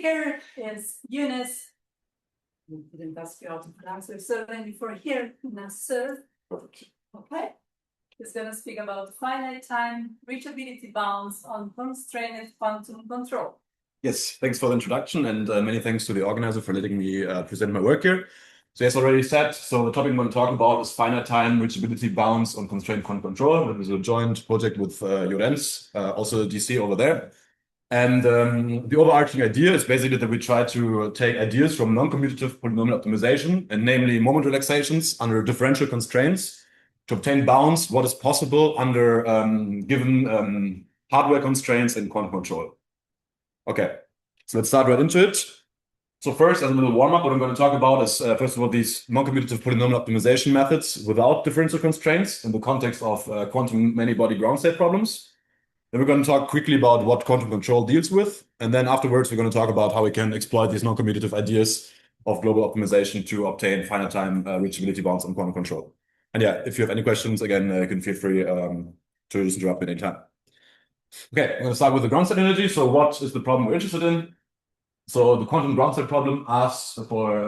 here is Younes, didn't ask you how to pronounce it, so then before here, Naceur, okay? He's going to speak about finite time reachability bounds on constrained quantum control. Yes, thanks for the introduction, and many thanks to the organizer for letting me present my work here. So as already said, the topic I'm going to talk about is finite time reachability bounds on constrained quantum control. It was a joint project with Younes, also DC over there. And the overarching idea is basically that we try to take ideas from non-commutative polynomial optimization, and namely moment relaxations under differential constraints, to obtain bounds what is possible under given hardware constraints in quantum control. Okay, so let's start right into it. So first, as a little warm-up, what I'm going to talk about is, first of all, these non-commutative polynomial optimization methods without differential constraints in the context of quantum many-body ground state problems. Then we're going to talk quickly about what quantum control deals with. And then afterwards, we're going to talk about how we can exploit these non-commutative ideas of global optimization to obtain finite time reachability bounds on quantum control. And yeah, if you have any questions, again, you can feel free to just interrupt at any time. Okay, I'm going to start with the ground state energy. So what is the problem we're interested in? So the quantum ground state problem asks for,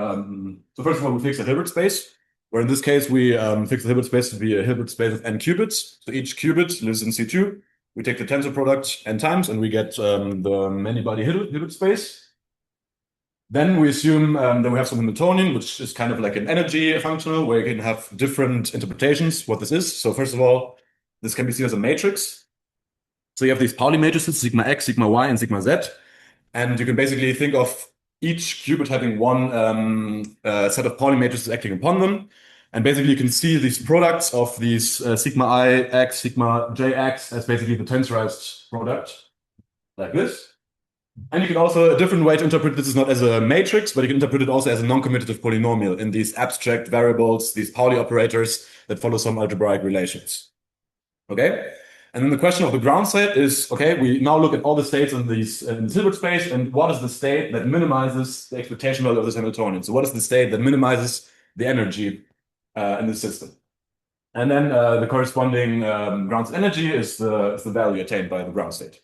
so first of all, we fix a Hilbert space, where in this case, we fix the Hilbert space to be a Hilbert space of n qubits. So each qubit lives in C2. We take the tensor product n times, and we get the many-body Hilbert space. Then we assume that we have some Hamiltonian, which is kind of like an energy functional, where you can have different interpretations what this is. So first of all, this can be seen as a matrix. So you have these Pauli matrices, sigma x, sigma y, and sigma z. And you can basically think of each qubit having one set of Pauli matrices acting upon them. And basically, you can see these products of these sigma I x, sigma j x as basically the tensorized product, like this. And you can also, a different way to interpret this is not as a matrix, but you can interpret it also as a non-commutative polynomial in these abstract variables, these Pauli operators that follow some algebraic relations. Okay? And then the question of the ground state is, okay, we now look at all the states in this Hilbert space, and what is the state that minimizes the expectation value of this Hamiltonian? So what is the state that minimizes the energy in the system? And then the corresponding ground state energy is the value attained by the ground state.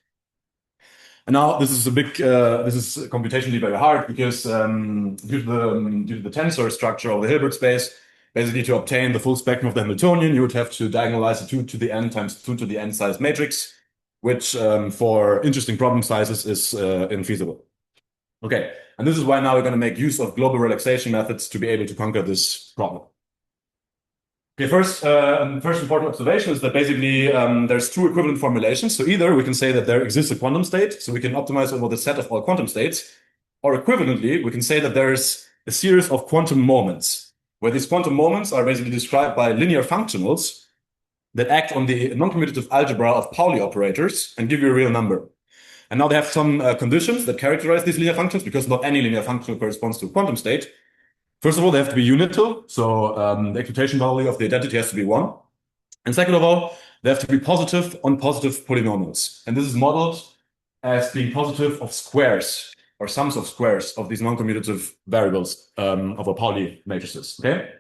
And now this is this is computationally very hard because due to the tensor structure of the Hilbert space, basically to obtain the full spectrum of the Hamiltonian, you would have to diagonalize the 2 to the n times 2 to the n size matrix, which for interesting problem sizes is infeasible. Okay, and this is why now we're going to make use of global relaxation methods to be able to conquer this problem. Okay, first important observation is that basically there's two equivalent formulations. So either we can say that there exists a quantum state, so we can optimize over the set of all quantum states, or equivalently, we can say that there's a series of quantum moments, where these quantum moments are basically described by linear functionals that act on the non-commutative algebra of Pauli operators and give you a real number. And now they have some conditions that characterize these linear functions, because not any linear function corresponds to a quantum state. First of all, they have to be unital, so the expectation value of the identity has to be 1. And second of all, they have to be positive on positive polynomials. And this is modeled as being positive of squares, or sums of squares of these non-commutative variables of our Pauli matrices, okay?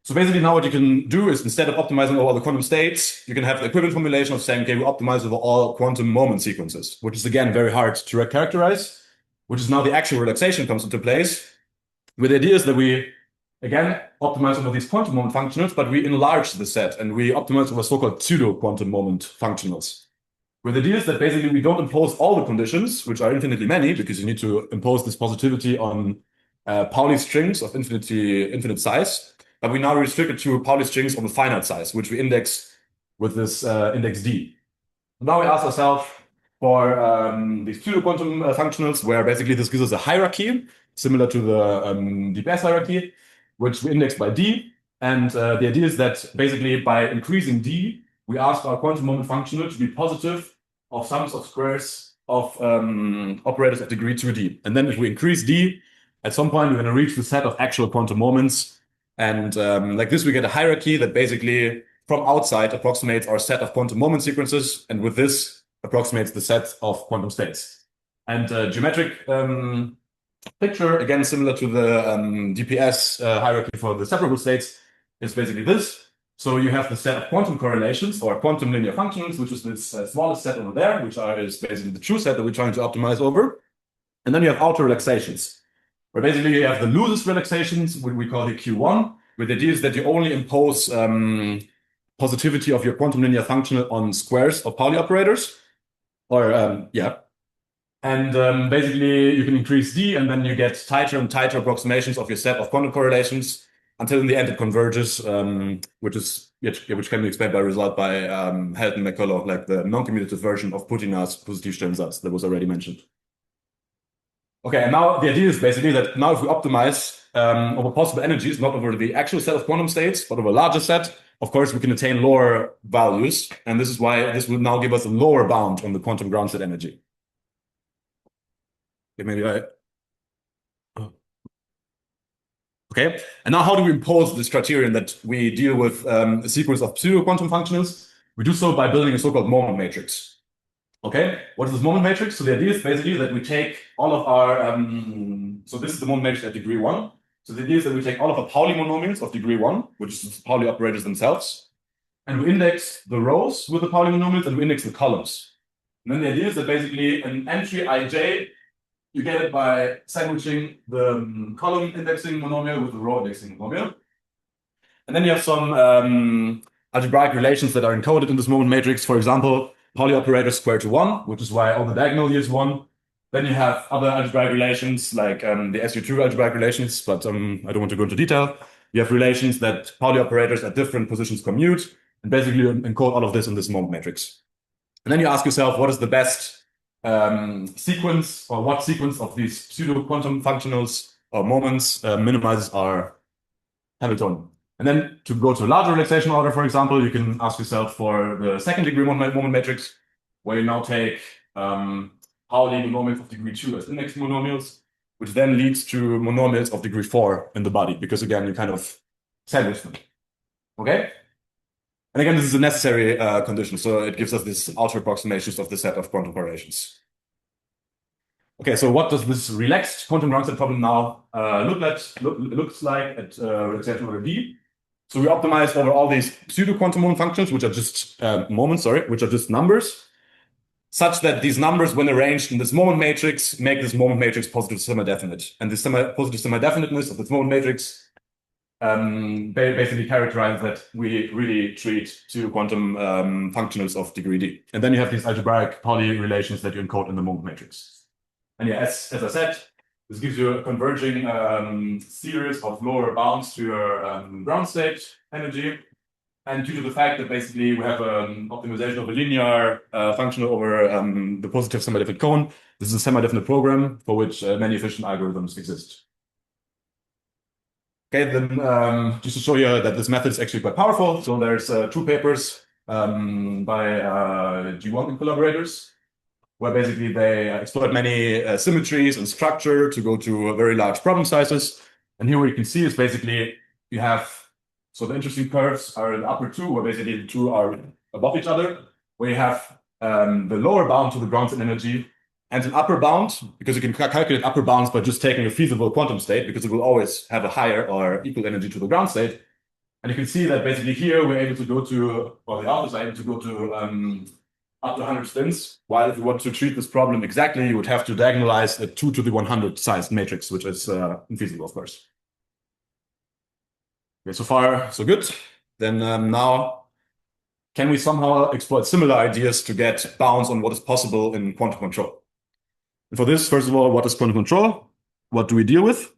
So basically now what you can do is, instead of optimizing over all the quantum states, you can have the equivalent formulation of saying, okay, we optimize over all quantum moment sequences, which is again very hard to characterize, which is now the actual relaxation comes into place. With the idea is that we, again, optimize over these quantum moment functionals, but we enlarge the set and we optimize over so-called pseudo-quantum moment functionals. With the idea is that basically we don't impose all the conditions, which are infinitely many, because you need to impose this positivity on Pauli strings of infinite size, but we now restrict it to Pauli strings of a finite size, which we index with this index D. Now we ask ourselves for these pseudo-quantum functionals, where basically this gives us a hierarchy, similar to the DPS hierarchy, which we index by D. And the idea is that basically by increasing D, we ask our quantum moment functional to be positive of sums of squares of operators at degree 2D. And then if we increase D, at some point we're going to reach the set of actual quantum moments. And like this, we get a hierarchy that basically from outside approximates our set of quantum moment sequences. And with this approximates the set of quantum states. And geometric picture, again, similar to the DPS hierarchy for the separable states, is basically this. So you have the set of quantum correlations or quantum linear functions, which is this smallest set over there, which is basically the true set that we're trying to optimize over. And then you have outer relaxations, where basically you have the loosest relaxations, what we call the Q1, where the idea is that you only impose positivity of your quantum linear function on squares of Pauli operators, or yeah. And basically you can increase D, and then you get tighter and tighter approximations of your set of quantum correlations until in the end it converges, which can be explained by a result by Helton McCulloch, like the non-commutative version of Putina's Positivstellensatz that was already mentioned. Okay, and now the idea is basically that now if we optimize over possible energies, not over the actual set of quantum states, but over a larger set, of course, we can attain lower values. And this is why this will now give us a lower bound on the quantum ground state energy. Okay, maybe I... Okay, and now how do we impose this criterion that we deal with a sequence of pseudo-quantum functionals? We do so by building a so-called moment matrix. Okay, what is this moment matrix? So the idea is basically that we take all of our, so this is the moment matrix at degree 1. So the idea is that we take all of our Pauli monomials of degree 1, which is the Pauli operators themselves, and we index the rows with the Pauli monomials and we index the columns. And then the idea is that basically an entry ij, you get it by sandwiching the column indexing monomial with the row indexing monomial. And then you have some algebraic relations that are encoded in this moment matrix. For example, Pauli operator square to 1, which is why all the diagonal here is 1. Then you have other algebraic relations like the SU2 algebraic relations, but I don't want to go into detail. You have relations that Pauli operators at different positions commute, and basically encode all of this in this moment matrix. And then you ask yourself, what is the best sequence, or what sequence of these pseudo-quantum functionals or moments minimizes our Hamiltonian? And then to go to a larger relaxation order, for example, you can ask yourself for the second degree moment matrix, where you now take Pauli monomials of degree 2 as index monomials, which then leads to monomials of degree 4 in the body, because again, you kind of sandwich them. Okay? And again, this is a necessary condition, so it gives us this outer approximations of the set of quantum correlations. Okay, so what does this relaxed quantum ground state problem now looks like at relaxation order D? So we optimize over all these pseudo-quantum moment functions, which are just which are just numbers, such that these numbers, when arranged in this moment matrix, make this moment matrix positive semi-definite. And this positive semi-definiteness of this moment matrix basically characterizes that we really treat pseudo-quantum functionals of degree D. And then you have these algebraic Pauli relations that you encode in the moment matrix. And yeah, as I said, this gives you a converging series of lower bounds to your ground state energy. And due to the fact that basically we have an optimization of a linear function over the positive semi-definite cone, this is a semi-definite program for which many efficient algorithms exist. Okay, then just to show you that this method is actually quite powerful. So there's 2 papers by G1 and collaborators, where basically they exploit many symmetries and structure to go to very large problem sizes. And here what you can see is basically you have, so the interesting curves are in the upper 2, where basically the 2 are above each other, where you have the lower bound to the ground state energy and an upper bound, because you can calculate upper bounds by just taking a feasible quantum state, because it will always have a higher or equal energy to the ground state. And you can see that basically here we're able to go to, or the authors are able to go to up to 100 spins, while if you want to treat this problem exactly, you would have to diagonalize a 2 to the 100 sized matrix, which is infeasible, of course. Okay, so far, so good. Then now, can we somehow exploit similar ideas to get bounds on what is possible in quantum control? And for this, first of all, what is quantum control? What do we deal with?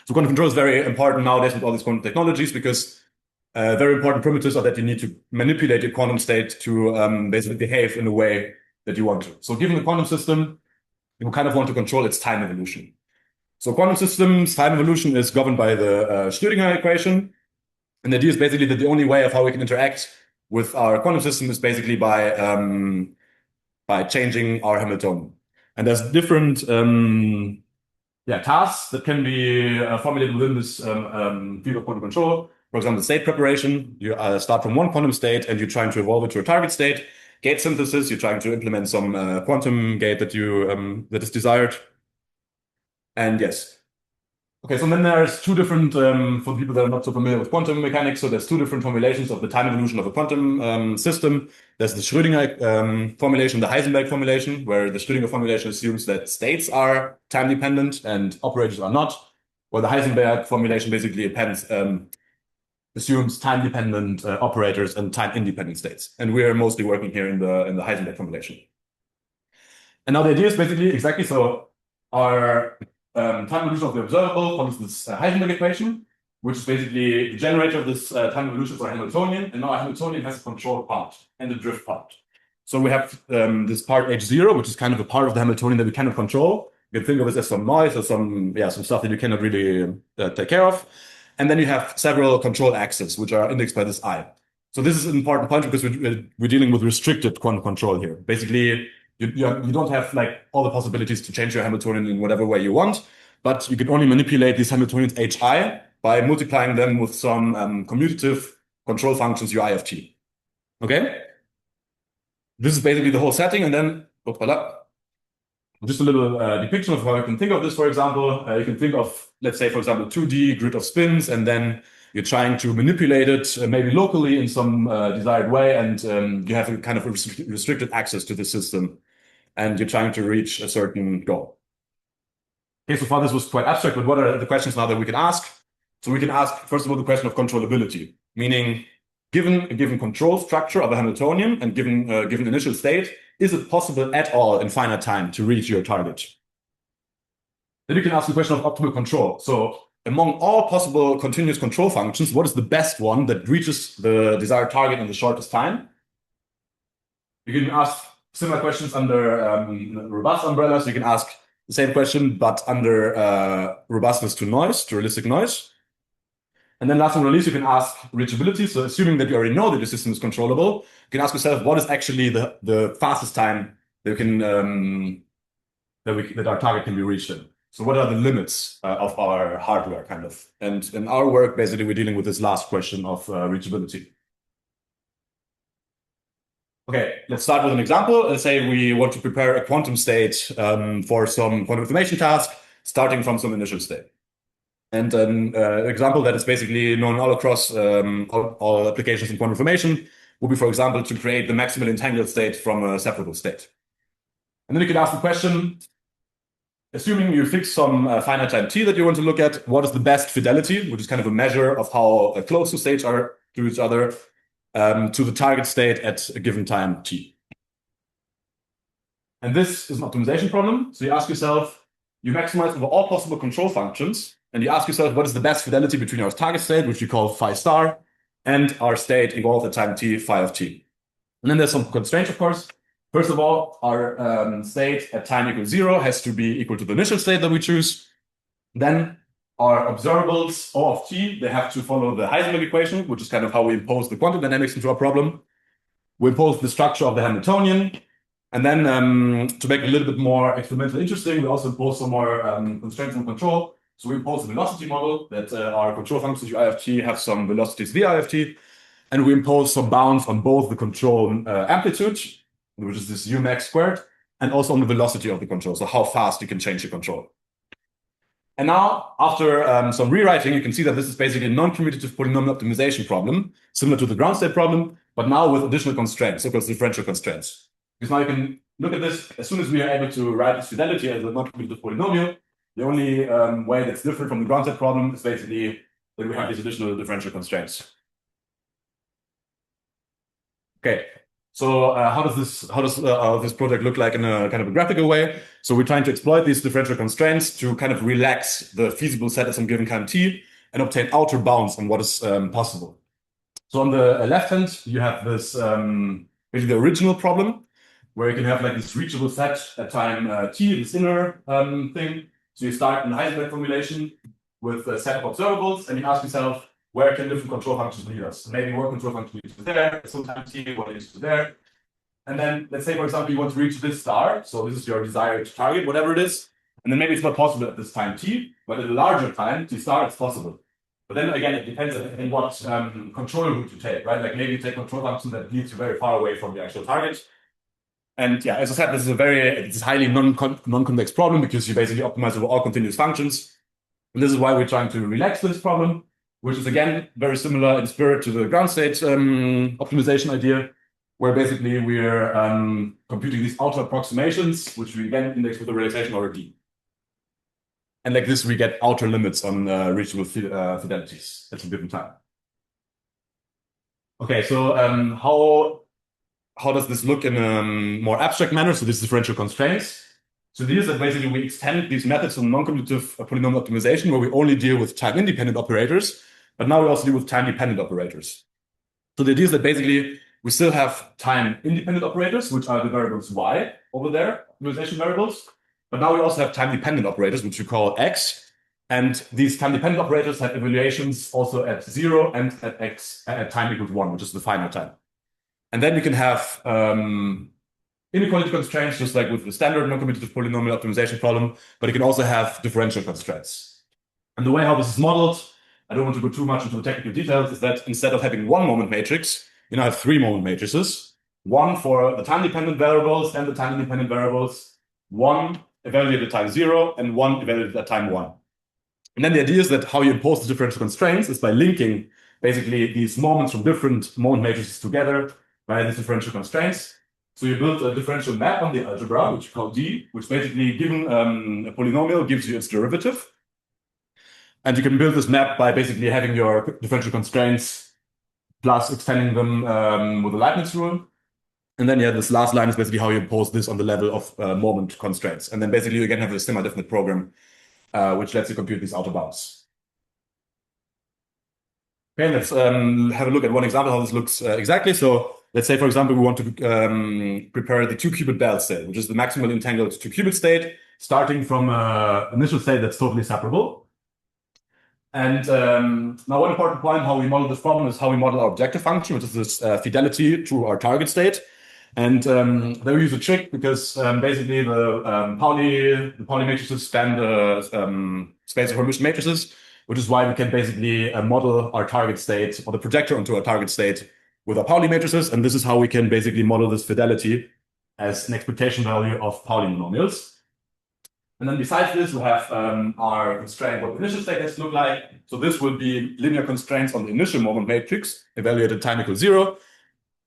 So quantum control is very important nowadays with all these quantum technologies, because very important primitives are that you need to manipulate your quantum state to basically behave in a way that you want to. So given the quantum system, you kind of want to control its time evolution. So quantum systems' time evolution is governed by the Schrödinger equation. And the idea is basically that the only way of how we can interact with our quantum system is basically by changing our Hamiltonian. And there's different tasks that can be formulated within this field of quantum control. For example, state preparation, you start from one quantum state and you're trying to evolve it to a target state. Gate synthesis, you're trying to implement some quantum gate that is desired. And yes. Okay, so then there's two different, for people that are not so familiar with quantum mechanics, so there's two different formulations of the time evolution of a quantum system. There's the Schrödinger formulation, the Heisenberg formulation, where the Schrödinger formulation assumes that states are time dependent and operators are not, while the Heisenberg formulation basically assumes time dependent operators and time independent states. And we're mostly working here in the Heisenberg formulation. And now the idea is basically exactly so. Our time evolution of the observable follows this Heisenberg equation, which is basically the generator of this time evolution for a Hamiltonian. And now a Hamiltonian has a control part and a drift part. So we have this part H0, which is kind of a part of the Hamiltonian that we cannot control. You can think of it as some noise or some stuff that you cannot really take care of. And then you have several control axes, which are indexed by this I. So this is an important point because we're dealing with restricted quantum control here. Basically, you don't have like all the possibilities to change your Hamiltonian in whatever way you want, but you can only manipulate these Hamiltonians Hi by multiplying them with some commutative control functions Ui of t. Okay? This is basically the whole setting, and then just a little depiction of how you can think of this. For example, you can think of, let's say, for example, 2D grid of spins, and then you're trying to manipulate it maybe locally in some desired way, and you have a kind of restricted access to the system, and you're trying to reach a certain goal. Okay, so far this was quite abstract, but what are the questions now that we can ask? So we can ask, first of all, the question of controllability, meaning given a given control structure of a Hamiltonian and given initial state, is it possible at all in finite time to reach your target? Then you can ask the question of optimal control. So among all possible continuous control functions, what is the best one that reaches the desired target in the shortest time? You can ask similar questions under robust umbrellas. You can ask the same question, but under robustness to noise, to realistic noise. And then last but not least, you can ask reachability. So assuming that you already know that your system is controllable, you can ask yourself, what is actually the fastest time that that our target can be reached in? So what are the limits of our hardware, kind of? And in our work, basically, we're dealing with this last question of reachability. Okay, let's start with an example. Let's say we want to prepare a quantum state for some quantum information task, starting from some initial state. And an example that is basically known all across all applications in quantum information would be, for example, to create the maximal entangled state from a separable state. And then you can ask the question, assuming you fix some finite time t that you want to look at, what is the best fidelity, which is kind of a measure of how close the states are to each other, to the target state at a given time t. And this is an optimization problem. So you ask yourself, you maximize over all possible control functions, and you ask yourself, what is the best fidelity between our target state, which we call phi star, and our state evolved at time t, phi of t. And then there's some constraints, of course. First of all, our state at time equals 0 has to be equal to the initial state that we choose. Then our observables, O of t, they have to follow the Heisenberg equation, which is kind of how we impose the quantum dynamics into our problem. We impose the structure of the Hamiltonian. And then to make it a little bit more experimentally interesting, we also impose some more constraints and control. So we impose a velocity model that our control functions Ui of t have some velocities Vi of t. And we impose some bounds on both the control amplitude, which is this Umax squared, and also on the velocity of the control, so how fast you can change the control. And now, after some rewriting, you can see that this is basically a non-commutative polynomial optimization problem, similar to the ground state problem, but now with additional constraints, so-called differential constraints. Because now you can look at this, as soon as we are able to write this fidelity as a non-commutative polynomial, the only way that's different from the ground state problem is basically that we have these additional differential constraints. Okay, so how does this project look like in a kind of a graphical way? So we're trying to exploit these differential constraints to kind of relax the feasible set at some given time t and obtain outer bounds on what is possible. So on the left hand, you have this basically the original problem, where you can have like this reachable set at time t, this inner thing. So you start in the Heisenberg formulation with a set of observables, and you ask yourself, where can different control functions lead us? Maybe one control function leads to there, sometimes t, one leads to there. And then let's say, for example, you want to reach this star. So this is your desired target, whatever it is. And then maybe it's not possible at this time t, but at a larger time, t star, it's possible. But then again, it depends on what control route you take, right? Like maybe you take control function that leads you very far away from the actual target. And yeah, as I said, this is a highly non-convex problem because you basically optimize over all continuous functions. And this is why we're trying to relax this problem, which is again very similar in spirit to the ground state optimization idea, where basically we're computing these outer approximations, which we again index with the relaxation order D. And like this, we get outer limits on reachable fidelities at a given time. Okay, so how does this look in a more abstract manner? So these differential constraints. So these are basically we extend these methods of non-commutative polynomial optimization, where we only deal with time-independent operators, but now we also deal with time-dependent operators. So the idea is that basically we still have time-independent operators, which are the variables y over there, optimization variables. But now we also have time-dependent operators, which we call x. And these time-dependent operators have evaluations also at 0 and at x at time equals 1, which is the final time. And then we can have inequality constraints, just like with the standard non-commutative polynomial optimization problem, but you can also have differential constraints. And the way how this is modeled, I don't want to go too much into the technical details, is that instead of having one moment matrix, you now have 3 moment matrices, one for the time-dependent variables and the time-independent variables, one evaluated at time 0 and one evaluated at time 1. And then the idea is that how you impose the differential constraints is by linking basically these moments from different moment matrices together by these differential constraints. So you build a differential map on the algebra, which you call D, which basically, given a polynomial, gives you its derivative. And you can build this map by basically having your differential constraints plus extending them with a Leibniz rule. And then, yeah, this last line is basically how you impose this on the level of moment constraints. And then basically you again have a semi-definite program, which lets you compute these outer bounds. Okay, let's have a look at one example how this looks exactly. So let's say, for example, we want to prepare the 2-qubit Bell state, which is the maximally entangled 2-qubit state, starting from an initial state that's totally separable. And now one important point how we model this problem is how we model our objective function, which is this fidelity to our target state. And there we use a trick because basically the Pauli matrices span the space of Hermitian matrices, which is why we can basically model our target state or the projector onto our target state with our Pauli matrices. And this is how we can basically model this fidelity as an expectation value of Pauli monomials. And then besides this, we have our constraint what the initial state has to look like. So this will be linear constraints on the initial moment matrix, evaluated time equals 0.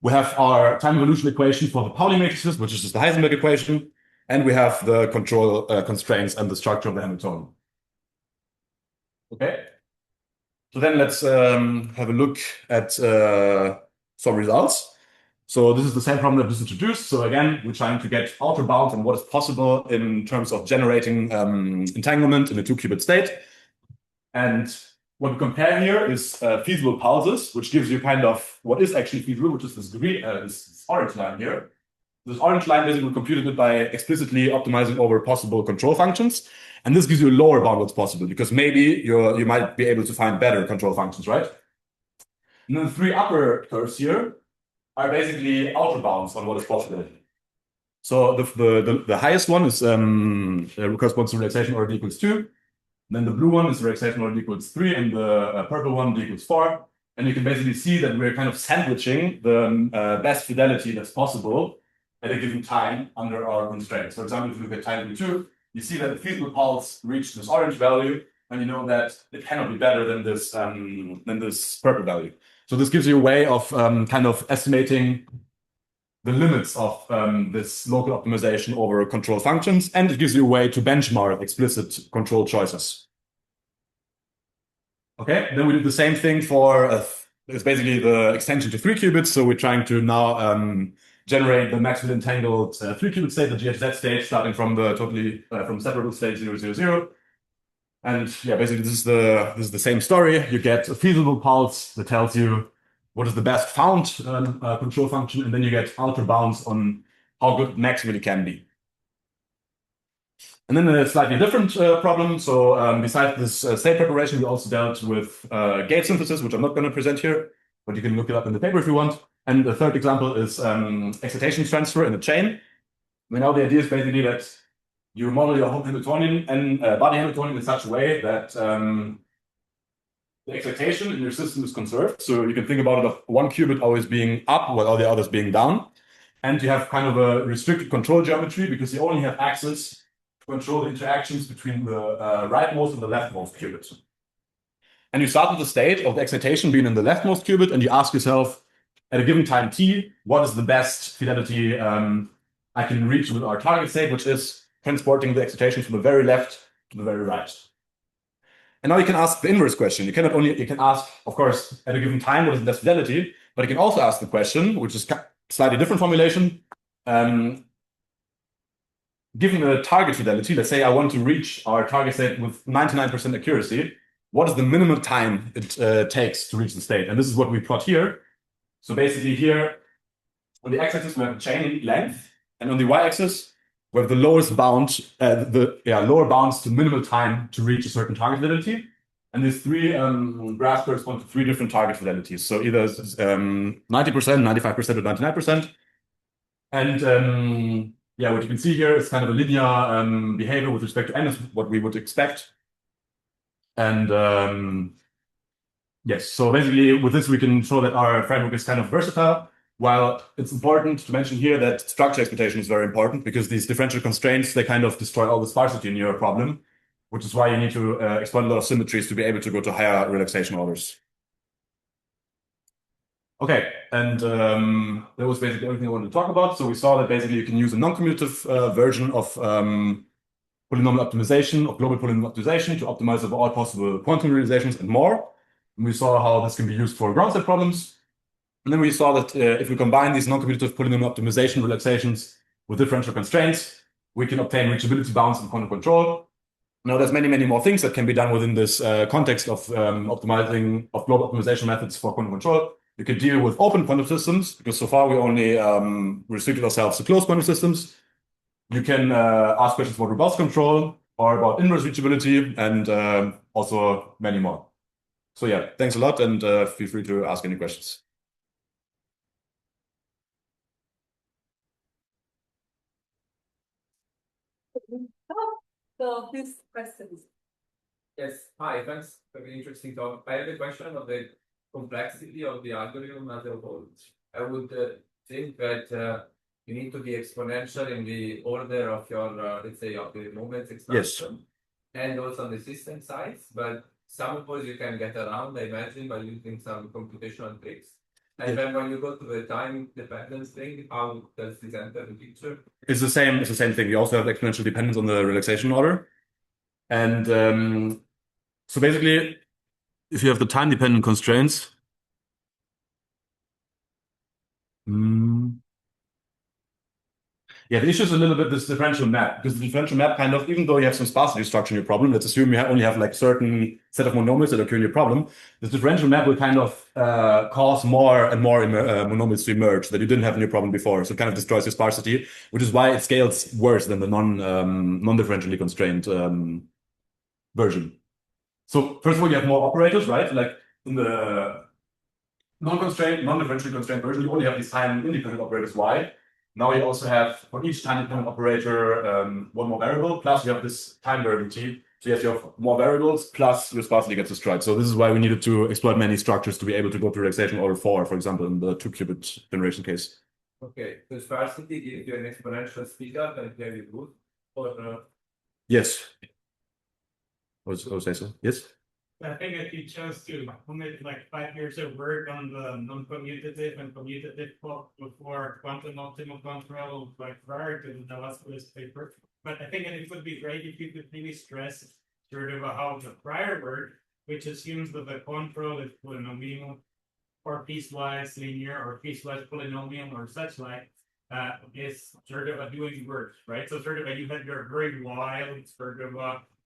We have our time evolution equation for the Pauli matrices, which is just the Heisenberg equation. And we have the control constraints and the structure of the Hamiltonian. Okay. So then let's have a look at some results. So this is the same problem that was introduced. So again, we're trying to get outer bounds on what is possible in terms of generating entanglement in a 2-qubit state. And what we compare here is feasible pulses, which gives you kind of what is actually feasible, which is this orange line here. This orange line basically computed it by explicitly optimizing over possible control functions. And this gives you a lower bound what's possible, because maybe you might be able to find better control functions, right? And then the 3 upper curves here are basically outer bounds on what is possible. So the highest one is corresponds to relaxation order d equals 2. Then the blue one is relaxation order d equals 3, and the purple one d equals 4. And you can basically see that we're kind of sandwiching the best fidelity that's possible at a given time under our constraints. For example, if you look at time equal 2, you see that the feasible pulse reached this orange value, and you know that it cannot be better than this purple value. So this gives you a way of kind of estimating the limits of this local optimization over control functions, and it gives you a way to benchmark explicit control choices. Okay, then we did the same thing for it's basically the extension to 3 qubits. So we're trying to now generate the maximally entangled 3-qubit state, the GHZ state, starting from the from separable state 0, 0, 0. And yeah, basically this is the same story. You get a feasible pulse that tells you what is the best found control function, and then you get outer bounds on how good maximally can be. And then a slightly different problem. So besides this state preparation, we also dealt with gate synthesis, which I'm not going to present here, but you can look it up in the paper if you want. And the third example is excitation transfer in a chain. Now the idea is basically that you model your whole Hamiltonian and body Hamiltonian in such a way that the excitation in your system is conserved. So you can think about it of one qubit always being up while all the others being down. And you have kind of a restricted control geometry because you only have access control the interactions between the rightmost and the leftmost qubit. And you start with the state of the excitation being in the leftmost qubit, and you ask yourself, at a given time t, what is the best fidelity I can reach with our target state, which is transporting the excitation from the very left to the very right. And now you can ask the inverse question. You can ask, of course, at a given time, what is the best fidelity, but you can also ask the question, which is slightly different formulation. Given a target fidelity, let's say I want to reach our target state with 99% accuracy, what is the minimum time it takes to reach the state? And this is what we plot here. So basically here, on the x-axis, we have the chain length, and on the y-axis, we have the lowest bound, lower bounds to minimal time to reach a certain target fidelity. And these three graphs correspond to three different target fidelities. So either 90%, 95%, or 99%. And what you can see here is kind of a linear behavior with respect to n is what we would expect. And yes, so basically with this we can show that our framework is kind of versatile. While it's important to mention here that structure exploitation is very important because these differential constraints, they kind of destroy all the sparsity in your problem, which is why you need to exploit a lot of symmetries to be able to go to higher relaxation orders. Okay, and that was basically everything I wanted to talk about. So we saw that basically you can use a non-commutative version of polynomial optimization, of global polynomial optimization to optimize over all possible quantum realizations and more. And we saw how this can be used for ground state problems. And then we saw that if we combine these non-commutative polynomial optimization relaxations with differential constraints, we can obtain reachability bounds and quantum control. Now, there's many, many more things that can be done within this context of optimizing of global optimization methods for quantum control. You can deal with open quantum systems because so far we only restricted ourselves to closed quantum systems. You can ask questions about robust control or about inverse reachability and also many more. So yeah, thanks a lot and feel free to ask any questions. So this question is. Yes, hi, thanks. Very interesting talk. I have a question about the complexity of the algorithm as a whole. I would think that you need to be exponential in the order of your, let's say, of the moments expansion, and also on the system size. But some of those you can get around, I imagine, by using some computational tricks. And then when you go to the time dependence thing, how does this enter the picture? It's the same thing. We also have exponential dependence on the relaxation order. And so basically, if you have the time-dependent constraints, the issue is a little bit this differential map, because the differential map kind of, even though you have some sparsity structure in your problem, let's assume you only have like certain set of monomials that occur in your problem, this differential map will kind of cause more and more monomials to emerge that you didn't have in your problem before. So it kind of destroys your sparsity, which is why it scales worse than the non-differentially constrained version. So first of all, you have more operators, right? Like in the non-differentially constrained version, you only have these time-independent operators y. Now you also have, for each time-dependent operator, one more variable, plus you have this time variable t. So yes, you have more variables, plus your sparsity gets destroyed. So this is why we needed to exploit many structures to be able to go to relaxation order 4, for example, in the 2-qubit generation case. Okay, so sparsity gives you an exponential speed up and very good. Or yes. I would say so. Yes. I think if you chose to commit like 5 years of work on the non-commutative and commutative clock before quantum optimal control, like prior to the last paper. But I think it would be great if you could really stress sort of how the prior work, which assumes that the control is polynomial or piecewise linear or piecewise polynomial or such like, is sort of doing work, right? So sort of you had your very wild sort of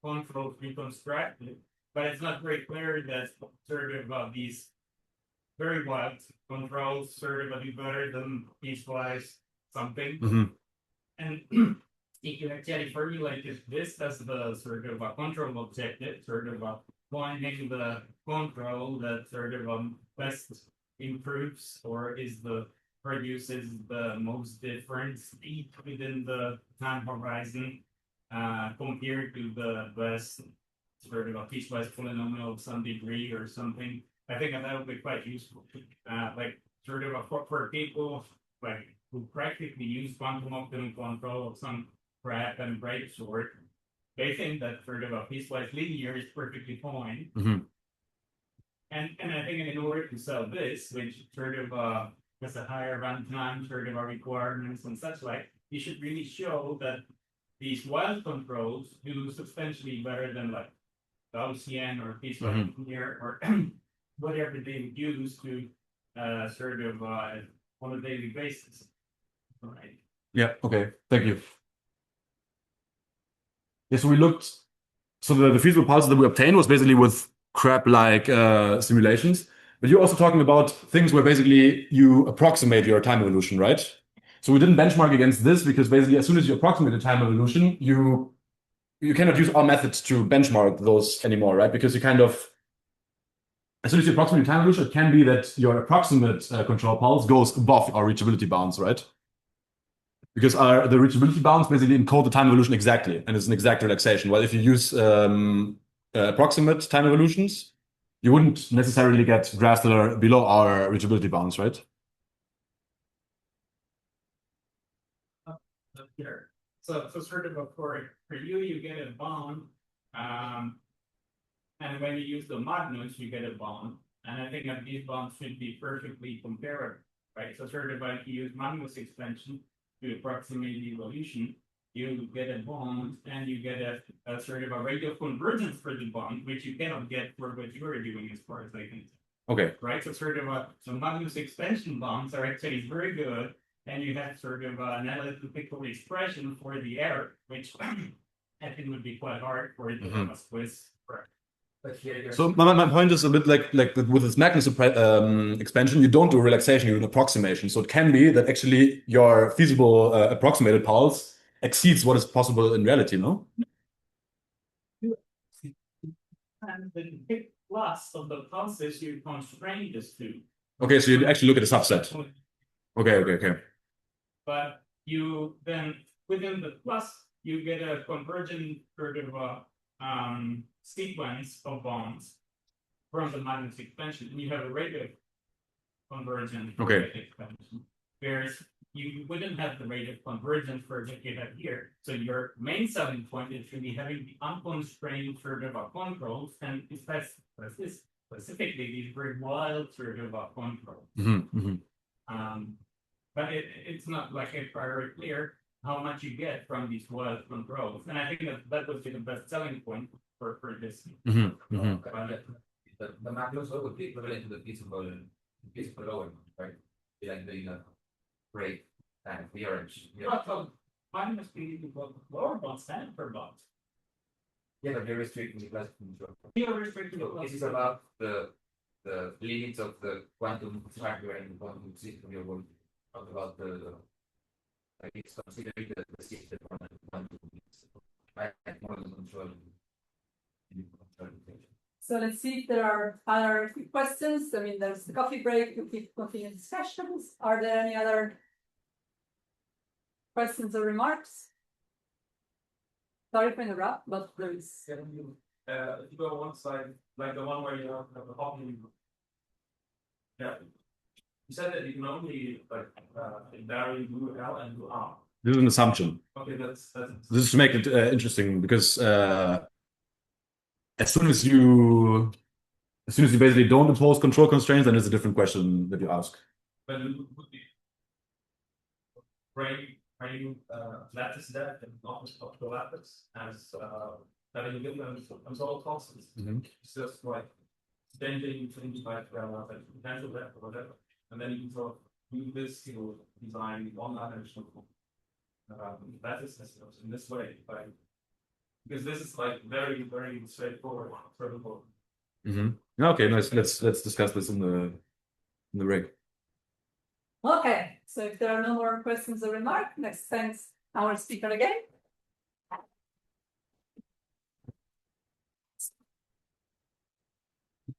control reconstructed. But it's not very clear that sort of these very wild controls sort of do better than piecewise something. Mm-hmm. And if you actually formulate this as the sort of a control objective, sort of finding the control that sort of best improves or produces the most different speed within the time horizon compared to the best sort of a piecewise polynomial of some degree or something. I think that would be quite useful. Like sort of for people like who practically use quantum optimum control of some prep and break sort, they think that sort of a piecewise linear is perfectly fine. Mhm. And I think in order to sell this, which sort of has a higher runtime sort of requirements and such like, you should really show that these wild controls do substantially better than like Gaussian or piecewise linear or whatever they would use to sort of on a daily basis. Right. Yeah, okay, thank you. Yeah, so we looked, so the feasible pulses that we obtained was basically with crab-like simulations, but you're also talking about things where basically you approximate your time evolution, right? So we didn't benchmark against this because basically as soon as you approximate the time evolution, you cannot use our methods to benchmark those anymore, right? Because you kind of, as soon as you approximate time evolution, it can be that your approximate control pulse goes above our reachability bounds, right? Because the reachability bounds basically encode the time evolution exactly, and it's an exact relaxation. While if you use approximate time evolutions, you wouldn't necessarily get graphs that are below our reachability bounds, right? Here. So sort of for you, you get a bound, and when you use the Magnus, you get a bond. And I think that these bonds should be perfectly comparable, right? So sort of like you use Magnus expansion to approximate the evolution, you get a bond and you get a sort of a rate of convergence for the bond, which you cannot get for what you are doing as far as I can tell. Okay. Right? So sort of so Magnus expansion bonds are actually very good. And you have sort of an analytical expression for the error, which I think would be quite hard for it to Swiss. So my point is a bit like with this Magnus expansion, you don't do relaxation, you do an approximation. So it can be that actually your feasible approximated pulse exceeds what is possible in reality, no? And the big plus of the pulses you constrain this to. Okay, so you actually look at a subset. Okay. But you then within the plus, you get a convergent sort of sequence of bonds from the Magnus expansion, and you have a rate of convergence expansion. Whereas you wouldn't have the rate of convergence for what you have here. So your main selling point is really having the unconstrained sort of controls, and specifically these very wild sort of controls. But it's not like a priori clear how much you get from these wild controls. And I think that would be the best selling point for this. The Magnus would be equivalent to the feasible lower, right? Like the rate and the orange. Mine must be lower bonds and per bonds. Yeah, but you're restricting the classical control. You're restricting the This is about the limits of the quantum factor and the quantum system you're working about like it's considering the system on the quantum right more than control. So let's see if there are other questions. I mean, there's the coffee break. We keep continuing discussions. Are there any other questions or remarks? Sorry for interrupt, but there is. If you go one side, like the one where you have the hopping. Yeah. You said that you can only like vary do L and do R. This is an assumption. Okay, that's This is to make it interesting because as soon as you basically don't impose control constraints, then it's a different question that you ask. But it would be frame lattice depth and not the lattice as having a given control constants. It's just like changing like potential depth or whatever. And then you can sort of do this to design non-dimensional lattice systems in this way, like because this is like very, very straightforward protocol. Okay, nice. Let's discuss this in the rig. Okay, so if there are no more questions or remarks, next thanks our speaker again.